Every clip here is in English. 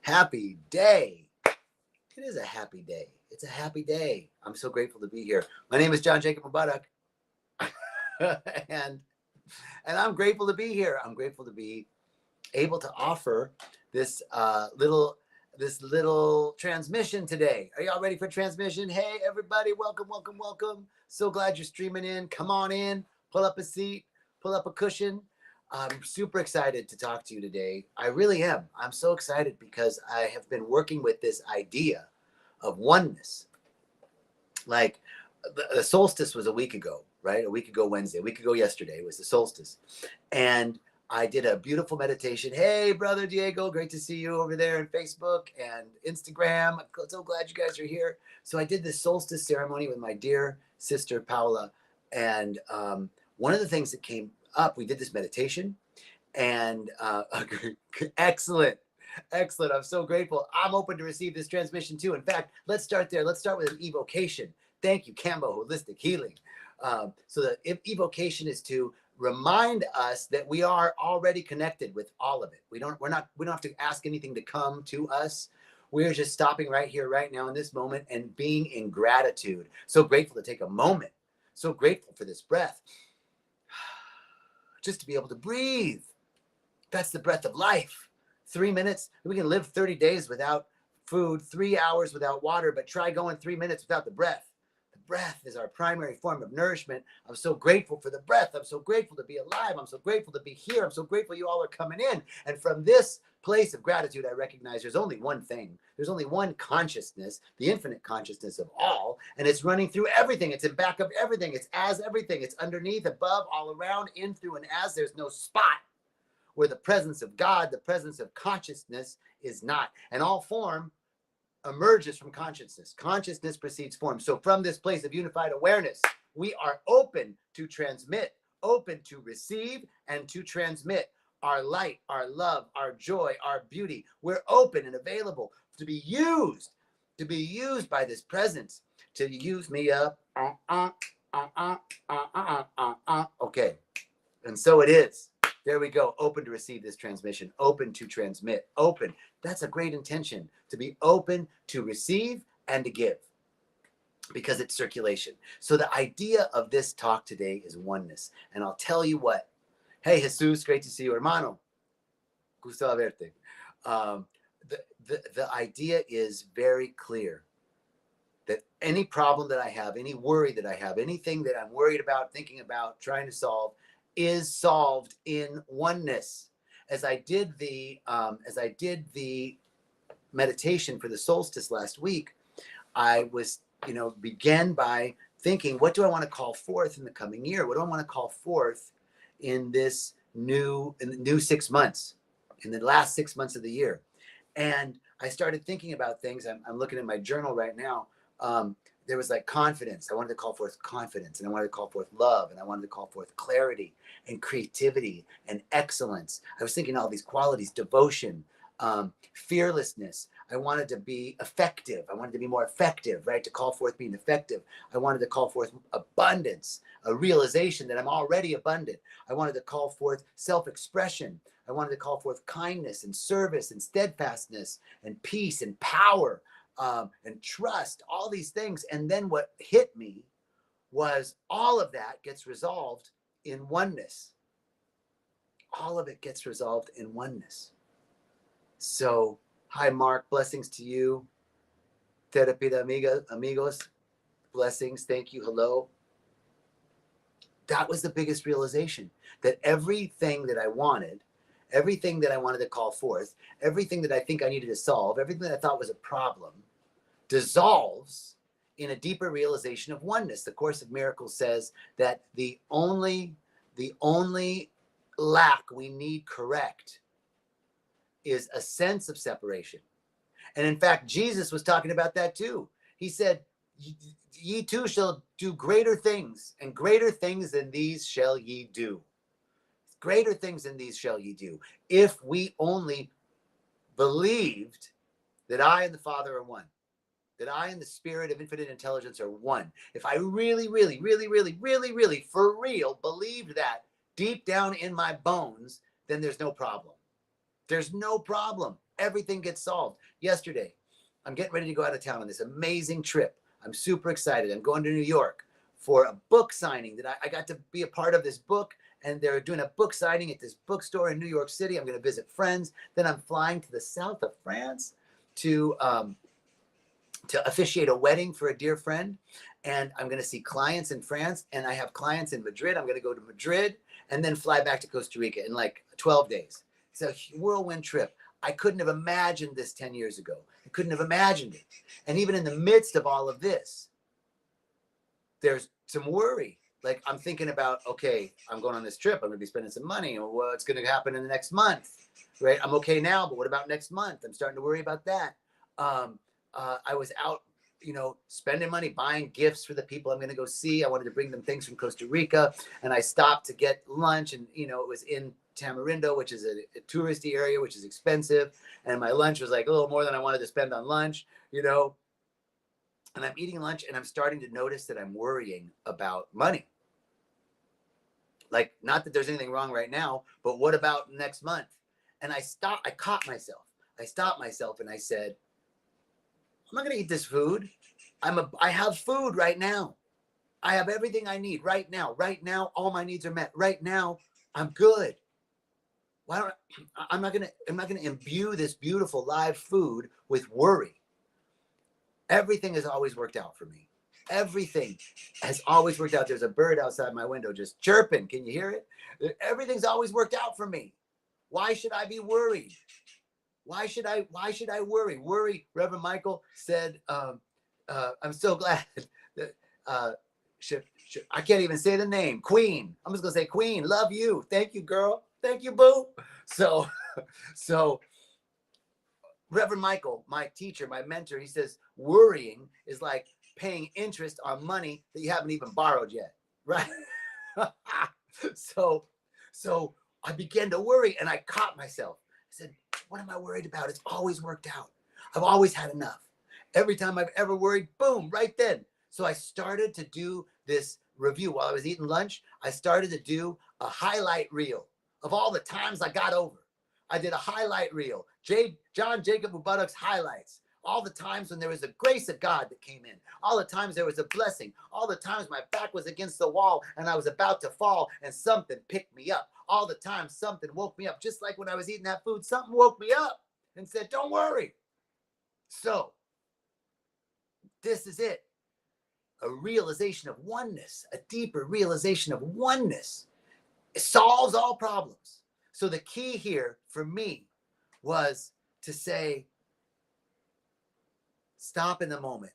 Happy day. It is a happy day. It's a happy day. I'm so grateful to be here. My name is John Jacob Mubarak. and I'm grateful to be here. I'm grateful to be able to offer this little transmission today. Are y'all ready for transmission? Hey everybody, welcome, welcome, welcome. So glad you're streaming in. Come on in, pull up a seat, pull up a cushion. I'm super excited to talk to you today. I really am. I'm so excited because I have been working with this idea of oneness. Like the solstice was a week ago, right? A week ago Wednesday, a week ago yesterday was the solstice. And I did a beautiful meditation. Hey, brother Diego, great to see you over there on Facebook and Instagram. I'm so glad you guys are here. So I did this solstice ceremony with my dear sister, Paula. And one of the things that came up, we did this meditation and excellent. Excellent. I'm so grateful. I'm open to receive this transmission too. In fact, let's start there. Let's start with an evocation. Thank you, Cambo Holistic Healing. So the evocation is to remind us that we are already connected with all of it. We don't have to ask anything to come to us. We're just stopping right here, right now in this moment and being in gratitude. So grateful to take a moment. So grateful for this breath. Just to be able to breathe. That's the breath of life. 3 minutes, we can live 30 days without food, 3 hours without water, but try going 3 minutes without the breath. The breath is our primary form of nourishment. I'm so grateful for the breath. I'm so grateful to be alive. I'm so grateful to be here. I'm so grateful you all are coming in. And from this place of gratitude, I recognize there's only one thing. There's only one consciousness, the infinite consciousness of all, and it's running through everything. It's in back of everything. It's as everything. It's underneath, above, all around, in, through, and as. There's no spot where the presence of God, the presence of consciousness is not. And all form emerges from consciousness. Consciousness precedes form. So from this place of unified awareness, we are open to transmit, open to receive, and to transmit our light, our love, our joy, our beauty. We're open and available to be used by this presence, to use me up. Okay. And so it is. There we go. Open to receive this transmission. Open to transmit. Open. That's a great intention. To be open to receive and to give. Because it's circulation. So the idea of this talk today is oneness. And I'll tell you what. Hey, Jesus. Great to see you, hermano. Gusto verte. The idea is very clear. That any problem that I have, any worry that I have, anything that I'm worried about, thinking about, trying to solve, is solved in oneness. As I did the meditation for the solstice last week, I was, began by thinking, what do I want to call forth in the coming year? What do I want to call forth in this new 6 months, in the last 6 months of the year? And I started thinking about things. I'm looking at my journal right now. There was like confidence. I wanted to call forth confidence, and I wanted to call forth love, and I wanted to call forth clarity and creativity and excellence. I was thinking all these qualities, devotion, fearlessness. I wanted to be effective. I wanted to be more effective, right? To call forth being effective. I wanted to call forth abundance, a realization that I'm already abundant. I wanted to call forth self-expression. I wanted to call forth kindness and service and steadfastness and peace and power. And trust, all these things. And then what hit me was all of that gets resolved in oneness. All of it gets resolved in oneness. So, hi, Mark. Blessings to you. Terapia amigos. Blessings. Thank you. Hello. That was the biggest realization, that everything that I wanted, everything that I wanted to call forth, everything that I think I needed to solve, everything that I thought was a problem, dissolves in a deeper realization of oneness. The Course of Miracles says that the only lack we need correct is a sense of separation. And in fact, Jesus was talking about that too. He said, ye too shall do greater things, and greater things than these shall ye do. Greater things than these shall ye do. If we only believed that I and the Father are one, that I and the Spirit of infinite intelligence are one. If I really, really, really, really, really, really, for real, believed that deep down in my bones, then there's no problem. There's no problem. Everything gets solved. Yesterday, I'm getting ready to go out of town on this amazing trip. I'm super excited. I'm going to New York for a book signing that I got to be a part of this book. And they're doing a book signing at this bookstore in New York City. I'm going to visit friends. Then I'm flying to the south of France to officiate a wedding for a dear friend. And I'm going to see clients in France. And I have clients in Madrid. I'm going to go to Madrid and then fly back to Costa Rica in like 12 days. It's a whirlwind trip. I couldn't have imagined this 10 years ago. I couldn't have imagined it. And even in the midst of all of this, there's some worry. Like I'm thinking about, okay, I'm going on this trip. I'm going to be spending some money. What's going to happen in the next month, right? I'm okay now, but what about next month? I'm starting to worry about that. I was out, spending money, buying gifts for the people I'm going to go see. I wanted to bring them things from Costa Rica, and I stopped to get lunch, and it was in Tamarindo, which is a touristy area, which is expensive, and my lunch was like a little more than I wanted to spend on lunch, and I'm eating lunch, and I'm starting to notice that I'm worrying about money. Like, not that there's anything wrong right now, but what about next month? And I caught myself. I stopped myself, and I said, I'm not going to eat this food. I have food right now. I have everything I need right now. Right now, all my needs are met. Right now, I'm good. I'm not going to imbue this beautiful live food with worry. Everything has always worked out for me. Everything has always worked out. There's a bird outside my window just chirping. Can you hear it? Everything's always worked out for me. Why should I be worried? Why should I worry? Worry, Reverend Michael said, I'm so glad that I can't even say the name. Queen. I'm just gonna say Queen. Love you. Thank you, girl. Thank you, boo. So Reverend Michael, my teacher, my mentor, he says worrying is like paying interest on money that you haven't even borrowed yet, right? So I began to worry, and I caught myself. I said, what am I worried about? It's always worked out. I've always had enough. Every time I've ever worried, boom, right then. So I started to do this review while I was eating lunch. I started to do a highlight reel of all the times I got over. I did a highlight reel, John Jacob Mubarak's highlights. All the times when there was the grace of God that came in. All the times there was a blessing. All the times my back was against the wall and I was about to fall and something picked me up. All the time something woke me up. Just like when I was eating that food, something woke me up and said, don't worry. So this is it. A realization of oneness, a deeper realization of oneness. It solves all problems. So the key here for me was to say, stop in the moment,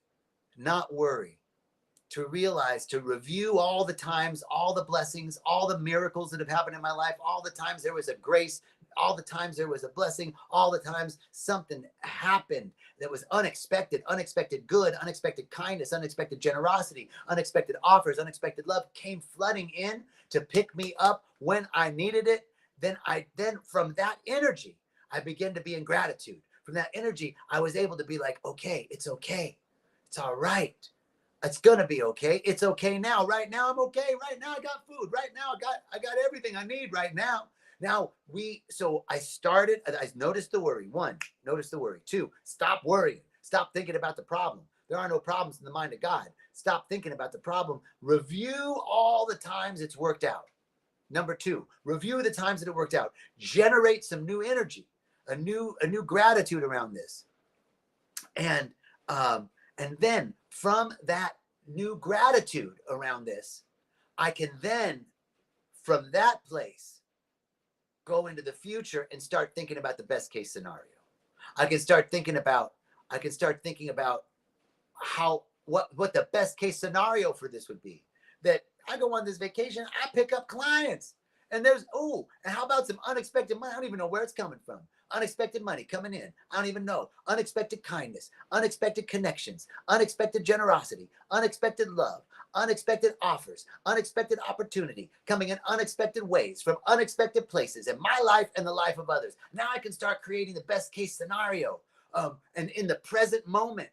not worry, to realize, to review all the times, all the blessings, all the miracles that have happened in my life, all the times there was a grace, all the times there was a blessing, all the times something happened that was unexpected, unexpected good, unexpected kindness, unexpected generosity, unexpected offers, unexpected love came flooding in to pick me up when I needed it. Then from that energy, I began to be in gratitude. From that energy, I was able to be like, okay, it's okay. It's all right. It's gonna be okay. It's okay now. Right now, I'm okay. Right now, I got food. Right now, I got everything I need right now. So I noticed the worry. 1, notice the worry. 2, stop worrying. Stop thinking about the problem. There are no problems in the mind of God. Stop thinking about the problem. Review all the times it's worked out. Number 2, review the times that it worked out. Generate some new energy, a new gratitude around this. And then from that new gratitude around this, I can then, from that place, go into the future and start thinking about the best case scenario. I can start thinking about what the best case scenario for this would be. That I go on this vacation, I pick up clients. And and how about some unexpected money? I don't even know where it's coming from. Unexpected money coming in. I don't even know. Unexpected kindness, unexpected connections, unexpected generosity, unexpected love, unexpected offers, unexpected opportunity coming in unexpected ways from unexpected places in my life and the life of others. Now I can start creating the best case scenario. And in the present moment,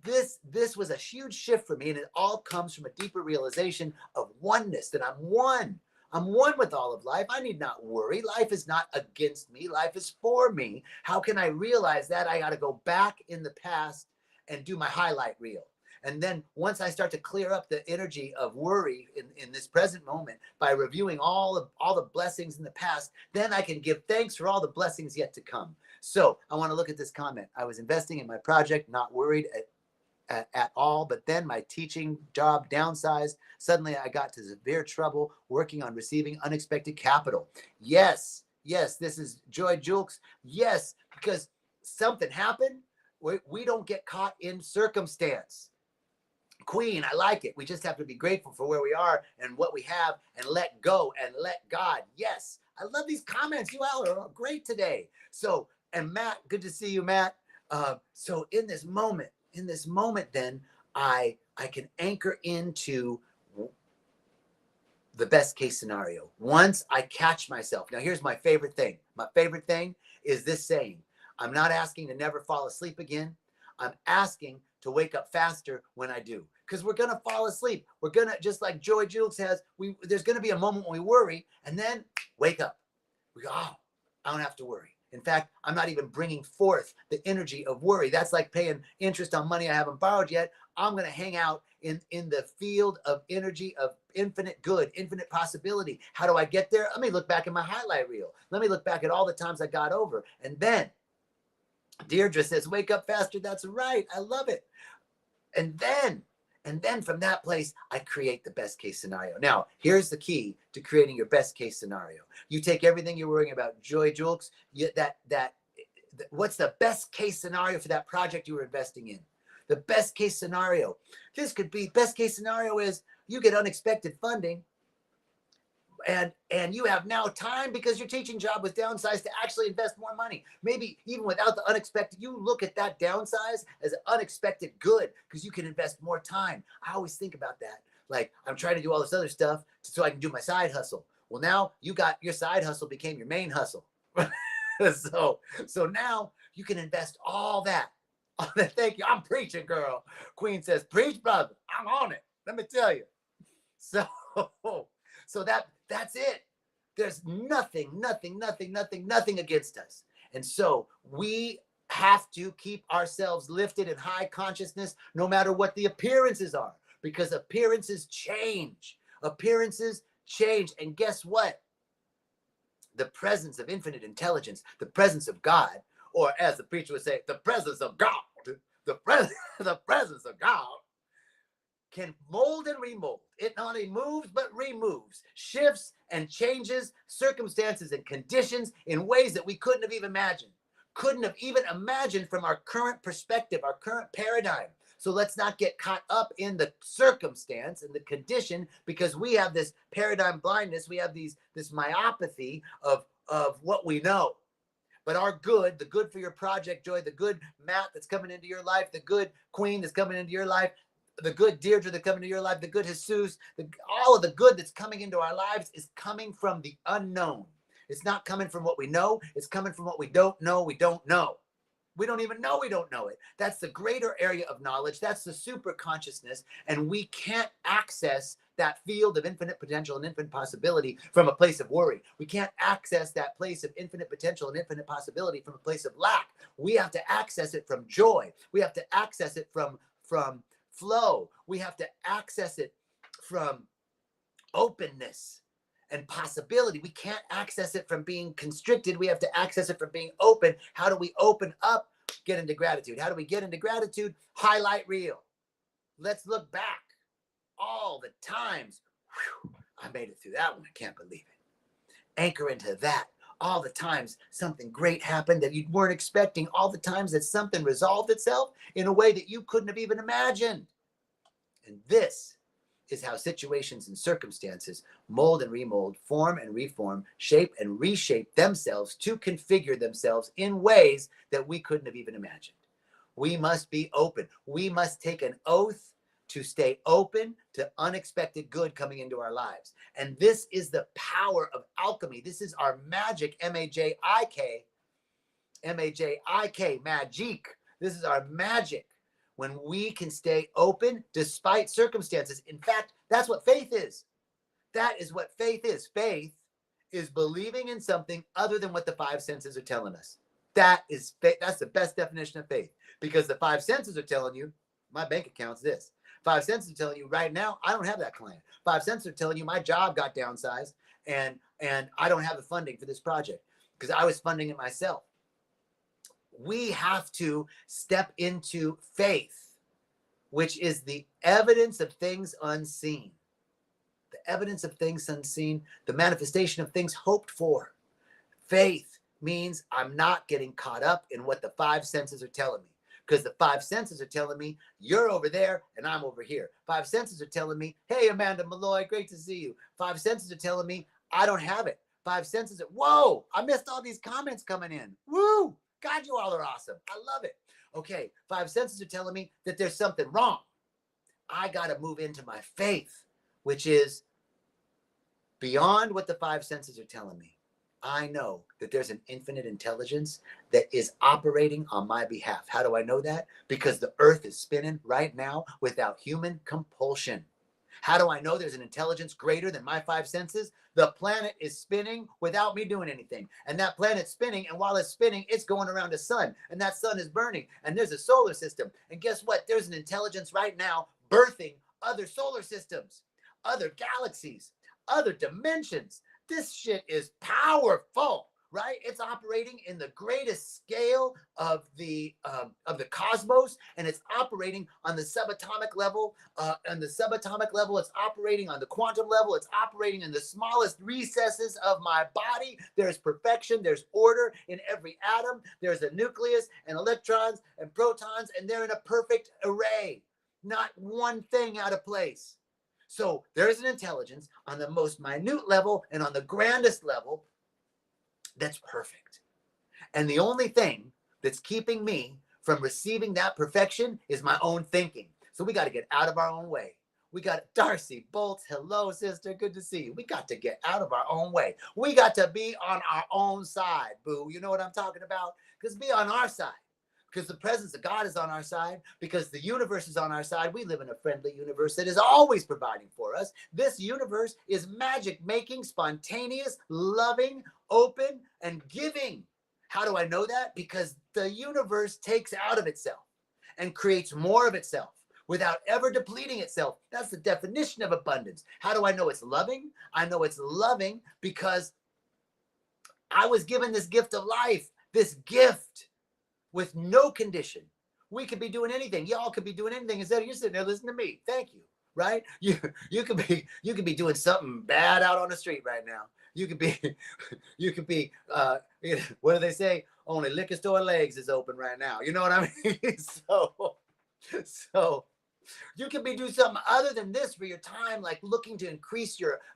this was a huge shift for me, and it all comes from a deeper realization of oneness, that I'm one. I'm one with all of life. I need not worry. Life is not against me. Life is for me. How can I realize that? I got to go back in the past and do my highlight reel. And then once I start to clear up the energy of worry in this present moment by reviewing all the blessings in the past, then I can give thanks for all the blessings yet to come. So I want to look at this comment. I was investing in my project, not worried at all, but then my teaching job downsized. Suddenly I got to severe trouble working on receiving unexpected capital. Yes, this is Joy Julks. Yes, because something happened. We don't get caught in circumstance. Queen, I like it. We just have to be grateful for where we are and what we have and let go and let God. Yes, I love these comments. You all are great today. So, and Matt, good to see you, Matt. So in this moment, then I can anchor into the best case scenario. Once I catch myself. Now, here's my favorite thing. My favorite thing is this saying. I'm not asking to never fall asleep again. I'm asking to wake up faster when I do. Because we're going to fall asleep. We're going to, just like Joy Jules says, there's going to be a moment when we worry and then wake up. We go, oh, I don't have to worry. In fact, I'm not even bringing forth the energy of worry. That's like paying interest on money I haven't borrowed yet. I'm going to hang out in the field of energy of infinite good, infinite possibility. How do I get there? Let me look back at my highlight reel. Let me look back at all the times I got over. And then Deirdre says, wake up faster. That's right. I love it. And then from that place, I create the best case scenario. Now, here's the key to creating your best case scenario. You take everything you're worrying about, Joy Julks, what's the best case scenario for that project you were investing in? The best case scenario. This could be, best case scenario is you get unexpected funding and you have now time because your teaching job was downsized to actually invest more money. Maybe even without the unexpected, you look at that downsize as an unexpected good because you can invest more time. I always think about that. Like, I'm trying to do all this other stuff so I can do my side hustle. Well, now you got your side hustle became your main hustle. So now you can invest all that. Thank you. I'm preaching, girl. Queen says, preach, brother. I'm on it. Let me tell you. So that's it. There's nothing against us. And so we have to keep ourselves lifted in high consciousness, no matter what the appearances are, because appearances change. And guess what? The presence of infinite intelligence, the presence of God, or as the preacher would say, the presence of God, the presence of God can mold and remold. It not only moves, but removes, shifts and changes circumstances and conditions in ways that we couldn't have even imagined from our current perspective, our current paradigm. So let's not get caught up in the circumstance and the condition because we have this paradigm blindness. We have this myopathy of what we know. But our good, the good for your project, Joy, the good Matt that's coming into your life, the good Queen that's coming into your life, the good Deirdre that's coming into your life, the good Jesus, all of the good that's coming into our lives is coming from the unknown. It's not coming from what we know. It's coming from what we don't know. We don't know. We don't even know we don't know it. That's the greater area of knowledge. That's the super consciousness. And we can't access that field of infinite potential and infinite possibility from a place of worry. We can't access that place of infinite potential and infinite possibility from a place of lack. We have to access it from joy. We have to access it from flow. We have to access it from openness and possibility. We can't access it from being constricted. We have to access it from being open. How do we open up? Get into gratitude. How do we get into gratitude? Highlight reel. Let's look back all the times. Whew, I made it through that one. I can't believe it. Anchor into that. All the times something great happened that you weren't expecting. All the times that something resolved itself in a way that you couldn't have even imagined. And this is how situations and circumstances mold and remold, form and reform, shape and reshape themselves to configure themselves in ways that we couldn't have even imagined. We must be open. We must take an oath to stay open to unexpected good coming into our lives. And this is the power of alchemy. This is our magic, M-A-J-I-K, magic. This is our magic. When we can stay open despite circumstances. In fact, that's what faith is. That is what faith is. Faith is believing in something other than what the five senses are telling us. That is faith. That's the best definition of faith, because the five senses are telling you my bank account's this. Five senses are telling you right now I don't have that client. Five senses are telling you my job got downsized and I don't have the funding for this project because I was funding it myself. We have to step into faith, which is the evidence of things unseen. The evidence of things unseen, the manifestation of things hoped for. Faith means I'm not getting caught up in what the five senses are telling me, because the five senses are telling me you're over there and I'm over here. Five senses are telling me, hey, Amanda Malloy, great to see you. Five senses are telling me I don't have it. Five senses are, whoa, I missed all these comments coming in. Woo, God, you all are awesome. I love it. Okay, five senses are telling me that there's something wrong. I got to move into my faith, which is beyond what the five senses are telling me. I know that there's an infinite intelligence that is operating on my behalf. How do I know that? Because the earth is spinning right now without human compulsion. How do I know there's an intelligence greater than my five senses? The planet is spinning without me doing anything. And that planet's spinning, and while it's spinning, it's going around the sun. And that sun is burning. And there's a solar system. And guess what? There's an intelligence right now birthing other solar systems, other galaxies, other dimensions. This shit is powerful, right? It's operating in the greatest scale of the cosmos, and it's operating on the subatomic level. On the subatomic level, it's operating on the quantum level. It's operating in the smallest recesses of my body. There's perfection. There's order in every atom. There's a nucleus and electrons and protons, and they're in a perfect array. Not one thing out of place. So there's an intelligence on the most minute level and on the grandest level that's perfect. And the only thing that's keeping me from receiving that perfection is my own thinking. So we got to get out of our own way. We got Darcy Bolts. Hello, sister. Good to see you. We got to get out of our own way. We got to be on our own side, boo. You know what I'm talking about? Because be on our side. Because the presence of God is on our side, because the universe is on our side. We live in a friendly universe that is always providing for us. This universe is magic making, spontaneous, loving, open, and giving. How do I know that? Because the universe takes out of itself and creates more of itself without ever depleting itself. That's the definition of abundance. How do I know it's loving? I know it's loving because I was given this gift of life, this gift with no condition. We could be doing anything. Y'all could be doing anything. Instead of you sitting there listening to me. Thank you. Right? You could be doing something bad out on the street right now. You could be what do they say? Only liquor store legs is open right now. You know what I mean? So you could be doing something other than this for your time, like looking to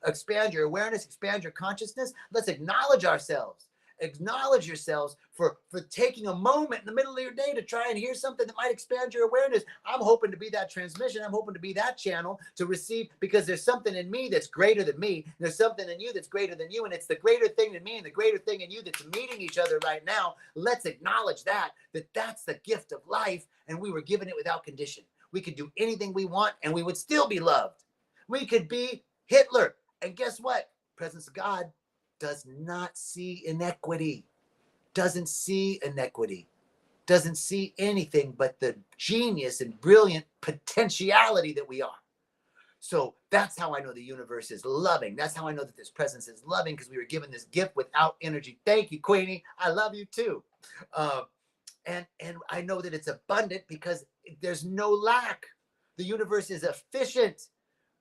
expand your awareness, expand your consciousness. Let's acknowledge ourselves. Acknowledge yourselves for taking a moment in the middle of your day to try and hear something that might expand your awareness. I'm hoping to be that transmission. I'm hoping to be that channel to receive, because there's something in me that's greater than me. There's something in you that's greater than you. And it's the greater thing in me and the greater thing in you that's meeting each other right now. Let's acknowledge that's the gift of life. And we were given it without condition. We could do anything we want and we would still be loved. We could be Hitler. And guess what? Presence of God does not see inequity, doesn't see anything but the genius and brilliant potentiality that we are. So that's how I know the universe is loving. That's how I know that this presence is loving, because we were given this gift without energy. Thank you, Queenie. I love you too. And I know that it's abundant because there's no lack. The universe is efficient.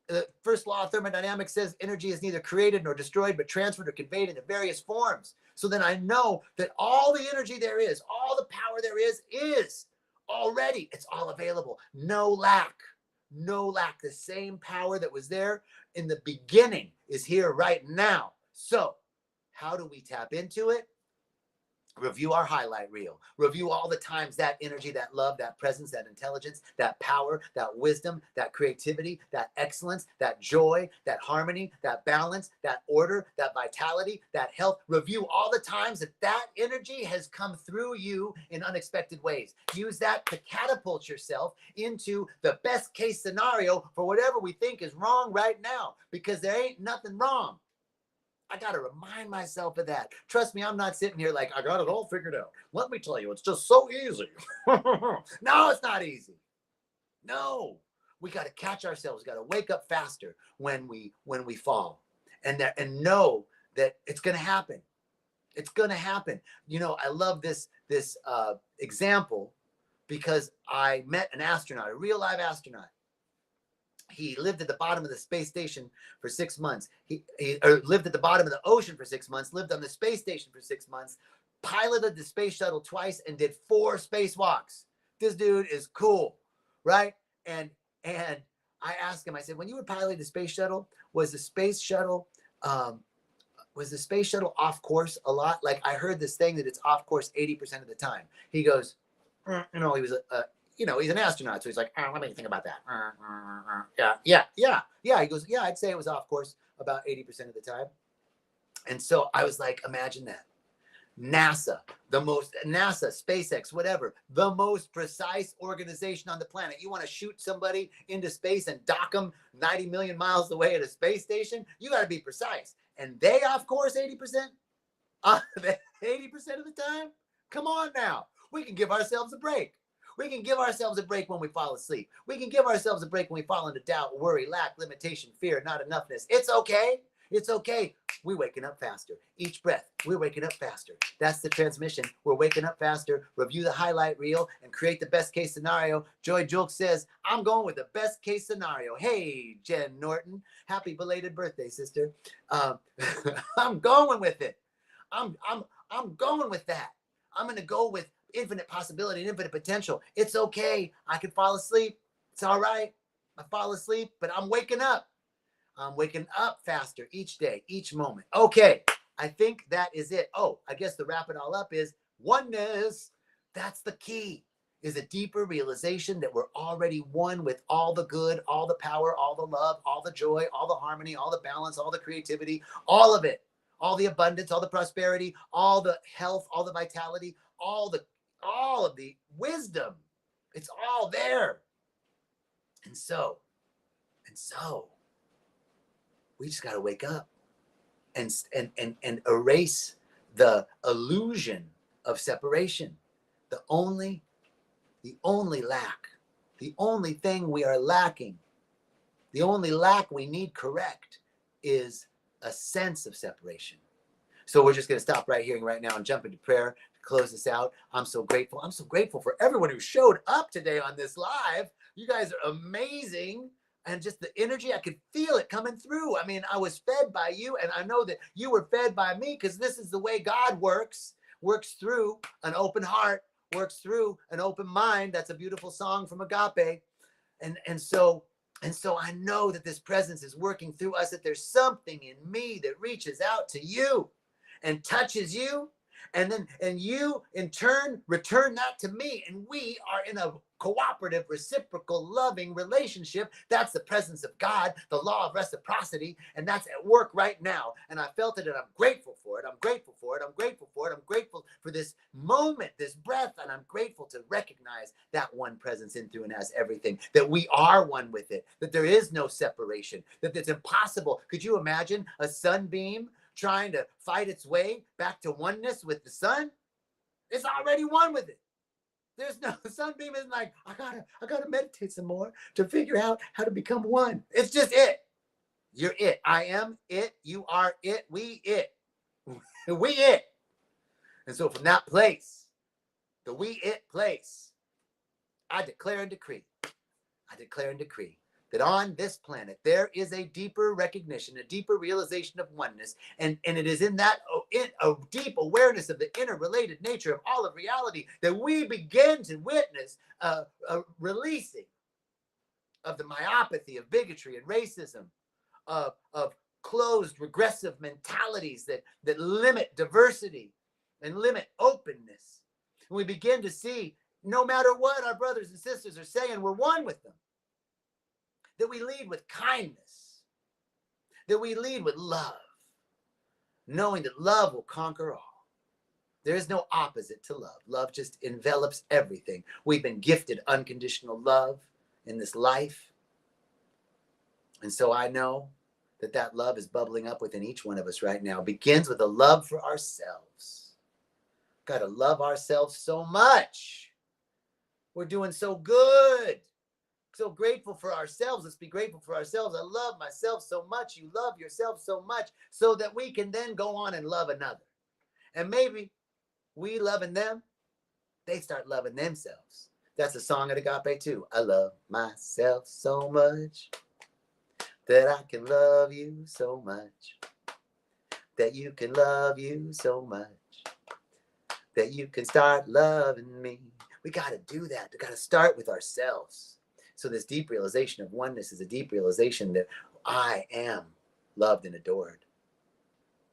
The first law of thermodynamics says energy is neither created nor destroyed, but transferred or conveyed into various forms. So then I know that all the energy there is, all the power there is already, it's all available. No lack. The same power that was there in the beginning is here right now. So how do we tap into it? Review our highlight reel. Review all the times that energy, that love, that presence, that intelligence, that power, that wisdom, that creativity, that excellence, that joy, that harmony, that balance, that order, that vitality, that health. Review all the times that that energy has come through you in unexpected ways. Use that to catapult yourself into the best case scenario for whatever we think is wrong right now, because there ain't nothing wrong. I got to remind myself of that. Trust me, I'm not sitting here like, I got it all figured out. Let me tell you, it's just so easy. No, it's not easy. No, we got to catch ourselves. We got to wake up faster when we fall, and know that it's going to happen. It's going to happen. You know, I love this example because I met an astronaut, a real live astronaut. He lived at the bottom of the space station for 6 months. He lived at the bottom of the ocean for 6 months, lived on the space station for 6 months, piloted the space shuttle twice, and did 4 spacewalks. This dude is cool, right? And I asked him, I said, when you were piloting the space shuttle, was the space shuttle off course a lot? Like, I heard this thing that it's off course 80% of the time. He goes, he was he's an astronaut, so he's like, let me think about that. Yeah. He goes, yeah, I'd say it was off course about 80% of the time. And so I was like, imagine that. NASA, SpaceX, whatever, the most precise organization on the planet. You want to shoot somebody into space and dock them 90 million miles away at a space station? You got to be precise. And they off course 80%? 80% of the time? Come on now. We can give ourselves a break. We can give ourselves a break when we fall asleep. We can give ourselves a break when we fall into doubt, worry, lack, limitation, fear, not enoughness. It's okay. It's okay. We're waking up faster. Each breath, we're waking up faster. That's the transmission. We're waking up faster. Review the highlight reel and create the best case scenario. Joy Julk says, I'm going with the best case scenario. Hey, Jen Norton. Happy belated birthday, sister. I'm going with it. I'm going with that. I'm going to go with infinite possibility and infinite potential. It's okay. I can fall asleep. It's all right. I fall asleep, but I'm waking up. I'm waking up faster each day, each moment. Okay. I think that is it. Oh, I guess to wrap it all up is oneness. That's the key, is a deeper realization that we're already one with all the good, all the power, all the love, all the joy, all the harmony, all the balance, all the creativity, all of it, all the abundance, all the prosperity, all the health, all the vitality, all of the wisdom. It's all there. And so we just got to wake up and erase the illusion of separation. The only lack, the only thing we are lacking, the only lack we need correct is a sense of separation. So we're just going to stop right here and right now and jump into prayer to close this out. I'm so grateful. I'm so grateful for everyone who showed up today on this live. You guys are amazing. And just the energy, I could feel it coming through. I mean, I was fed by you, and I know that you were fed by me, because this is the way God works through an open heart, works through an open mind. That's a beautiful song from Agape. And so I know that this presence is working through us, that there's something in me that reaches out to you and touches you, and you in turn return that to me, and we are in a cooperative, reciprocal, loving relationship. That's the presence of God, the law of reciprocity, and that's at work right now. And I felt it, and I'm grateful for it. I'm grateful for it. I'm grateful for it. I'm grateful for this moment, this breath, and I'm grateful to recognize that one presence in, through, and as everything, that we are one with it, that there is no separation, that it's impossible. Could you imagine a sunbeam trying to fight its way back to oneness with the sun? It's already one with it. There's no, sunbeam isn't like, I gotta meditate some more to figure out how to become one. It's just it. You're it. I am it. You are it. We it. We it. And so from that place, the we it place, I declare and decree that on this planet, there is a deeper recognition, a deeper realization of oneness. And it is in that a deep awareness of the interrelated nature of all of reality that we begin to witness a releasing of the myopathy of bigotry and racism, of closed, regressive mentalities that limit diversity, and limit openness. And we begin to see, no matter what our brothers and sisters are saying, we're one with them. That we lead with kindness, that we lead with love, knowing that love will conquer all. There is no opposite to love. Love just envelops everything. We've been gifted unconditional love in this life. And so I know that that love is bubbling up within each one of us right now. It begins with a love for ourselves. Got to love ourselves so much. We're doing so good. So grateful for ourselves. Let's be grateful for ourselves. I love myself so much. You love yourself so much, so that we can then go on and love another. And maybe we loving them, they start loving themselves. That's a song at Agape too. I love myself so much that I can love you so much, that you can love you so much, that you can start loving me. We got to do that. We got to start with ourselves. So this deep realization of oneness is a deep realization that I am loved and adored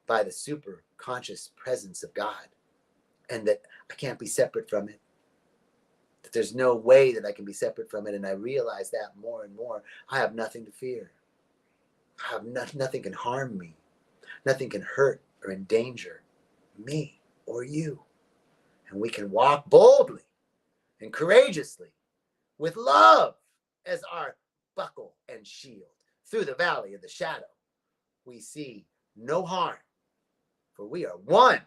by the super conscious presence of God, and that I can't be separate from it. That there's no way that I can be separate from it. And I realize that more and more. I have nothing to fear. I have nothing can harm me. Nothing can hurt or endanger me or you. And we can walk boldly and courageously with love as our buckle and shield. Through the valley of the shadow, we see no harm, for we are one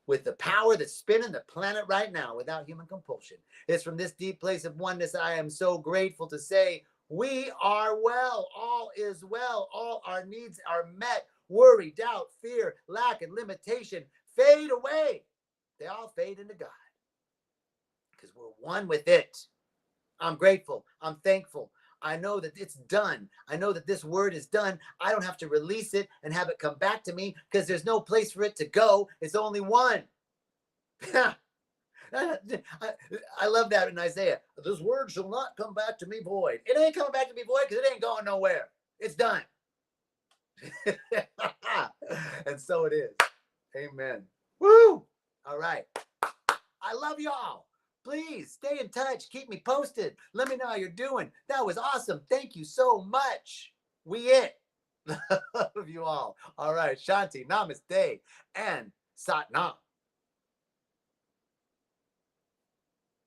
with the power that's spinning the planet right now without human compulsion. It's from this deep place of oneness I am so grateful to say, we are well. All is well. All our needs are met. Worry, doubt, fear, lack, and limitation fade away. They all fade into God because we're one with it. I'm grateful. I'm thankful. I know that it's done. I know that this word is done. I don't have to release it and have it come back to me because there's no place for it to go. It's only one. I love that in Isaiah. This word shall not come back to me void. It ain't coming back to me void because it ain't going nowhere. It's done. And so it is. Amen. Woo! All right. I love y'all. Please stay in touch. Keep me posted. Let me know how you're doing. That was awesome. Thank you so much. We it. Love you all. All right. Shanti, namaste, and Sat Nam.